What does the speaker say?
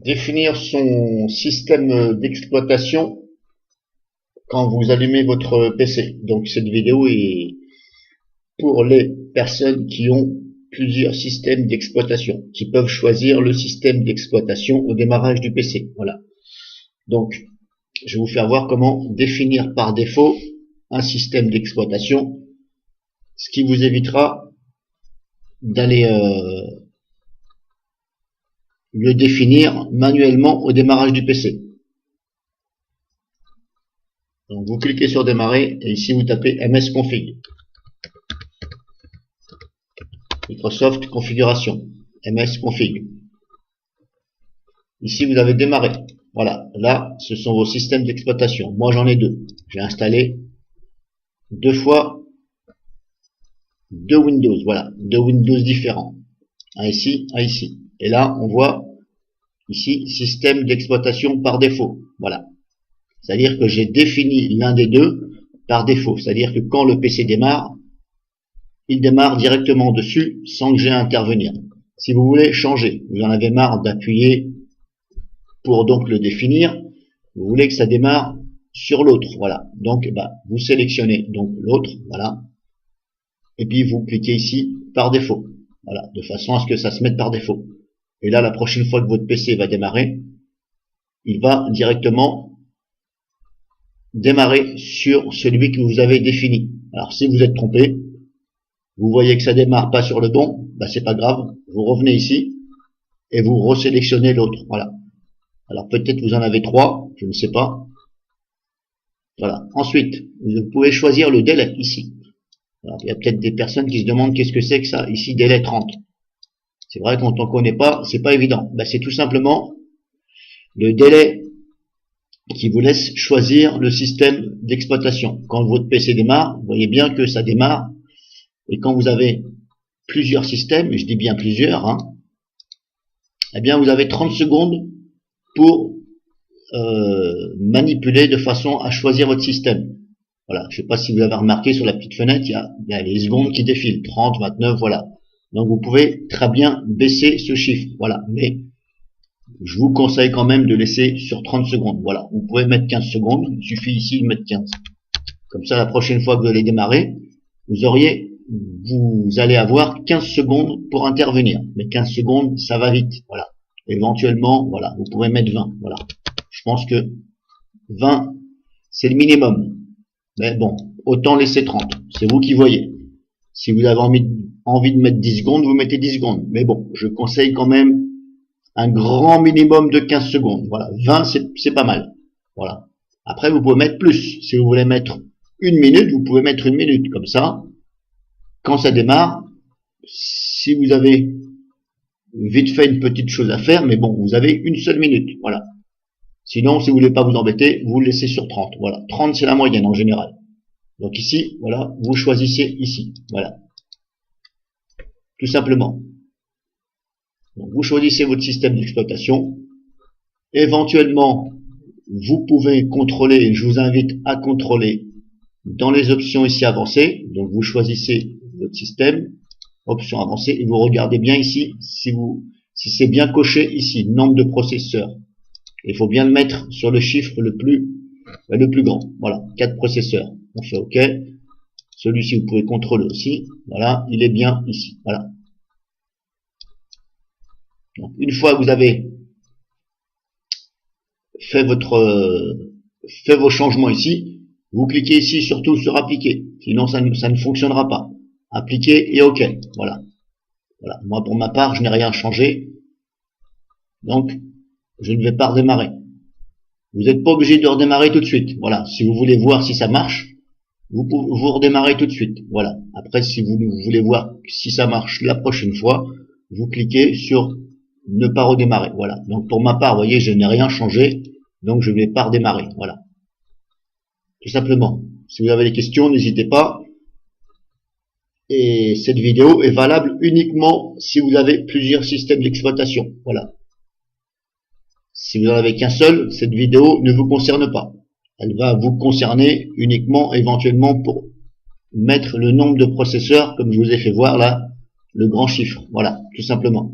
Définir son système d'exploitation quand vous allumez votre PC. Donc cette vidéo est pour les personnes qui ont plusieurs systèmes d'exploitation, qui peuvent choisir le système d'exploitation au démarrage du PC. Voilà. Donc, je vais vous faire voir comment définir par défaut un système d'exploitation, ce qui vous évitera d'aller le définir manuellement au démarrage du PC. Donc vous cliquez sur démarrer et ici vous tapez msconfig. Microsoft configuration, msconfig. Ici vous avez démarré. Voilà, là ce sont vos systèmes d'exploitation. Moi j'en ai deux. J'ai installé deux fois deux Windows. Voilà, deux Windows différents. Un ici, un ici. Et là on voit ici système d'exploitation par défaut. Voilà. C'est-à-dire que j'ai défini l'un des deux par défaut. C'est-à-dire que quand le PC démarre, il démarre directement dessus sans que j'ai à intervenir. Si vous voulez changer, vous en avez marre d'appuyer pour donc le définir, vous voulez que ça démarre sur l'autre. Voilà. Donc vous sélectionnez donc l'autre. Voilà. Et puis vous cliquez ici par défaut. Voilà. De façon à ce que ça se mette par défaut. Et là, la prochaine fois que votre PC va démarrer, il va directement démarrer sur celui que vous avez défini. Alors si vous êtes trompé, vous voyez que ça démarre pas sur le bon, c'est pas grave, vous revenez ici et vous resélectionnez l'autre. Voilà. Alors peut-être vous en avez trois, je ne sais pas. Voilà. Ensuite, vous pouvez choisir le délai ici. Alors, il y a peut-être des personnes qui se demandent qu'est-ce que c'est que ça. Ici, délai 30. C'est vrai, quand on connaît pas, c'est pas évident. C'est tout simplement le délai qui vous laisse choisir le système d'exploitation. Quand votre PC démarre, vous voyez bien que ça démarre. Et quand vous avez plusieurs systèmes, je dis bien plusieurs, eh bien vous avez 30 secondes pour manipuler de façon à choisir votre système. Voilà, je ne sais pas si vous avez remarqué sur la petite fenêtre, il y a les secondes qui défilent, 30, 29, voilà. Donc vous pouvez très bien baisser ce chiffre, voilà. Mais je vous conseille quand même de laisser sur 30 secondes. Voilà, vous pouvez mettre 15 secondes, il suffit ici de mettre 15. Comme ça, la prochaine fois que vous allez démarrer, vous allez avoir 15 secondes pour intervenir. Mais 15 secondes, ça va vite, voilà. Éventuellement, voilà, vous pouvez mettre 20, voilà. Je pense que 20, c'est le minimum. Mais bon, autant laisser 30. C'est vous qui voyez. Si vous avez envie de mettre 10 secondes, vous mettez 10 secondes. Mais bon, je conseille quand même un grand minimum de 15 secondes. Voilà, 20, c'est pas mal. Voilà. Après, vous pouvez mettre plus. Si vous voulez mettre une minute, vous pouvez mettre une minute. Comme ça, quand ça démarre, si vous avez vite fait une petite chose à faire, mais bon, vous avez une seule minute. Voilà. Sinon, si vous voulez pas vous embêter, vous le laissez sur 30. Voilà. 30, c'est la moyenne en général. Donc ici, voilà, vous choisissez ici. Voilà. Tout simplement. Donc, vous choisissez votre système d'exploitation. Éventuellement, vous pouvez contrôler, je vous invite à contrôler dans les options ici avancées. Donc vous choisissez votre système, option avancée, et vous regardez bien ici si c'est bien coché ici, nombre de processeurs. Il faut bien le mettre sur le chiffre le plus grand. Voilà, 4 processeurs. On fait OK. Celui-ci, vous pouvez contrôler aussi. Voilà, il est bien ici. Voilà. Donc, une fois que vous avez fait vos changements ici, vous cliquez ici surtout sur appliquer. Sinon, ça ne fonctionnera pas. Appliquer et OK. Voilà. Voilà. Moi, pour ma part, je n'ai rien changé. Donc, je ne vais pas redémarrer. Vous n'êtes pas obligé de redémarrer tout de suite. Voilà. Si vous voulez voir si ça marche, vous redémarrez tout de suite. Voilà. Après, si vous voulez voir si ça marche la prochaine fois, vous cliquez sur ne pas redémarrer. Voilà. Donc, pour ma part, vous voyez, je n'ai rien changé. Donc, je ne vais pas redémarrer. Voilà. Tout simplement. Si vous avez des questions, n'hésitez pas. Et cette vidéo est valable uniquement si vous avez plusieurs systèmes d'exploitation. Voilà. Si vous n'en avez qu'un seul, cette vidéo ne vous concerne pas. Elle va vous concerner uniquement éventuellement pour mettre le nombre de processeurs, comme je vous ai fait voir là, le grand chiffre. Voilà, tout simplement.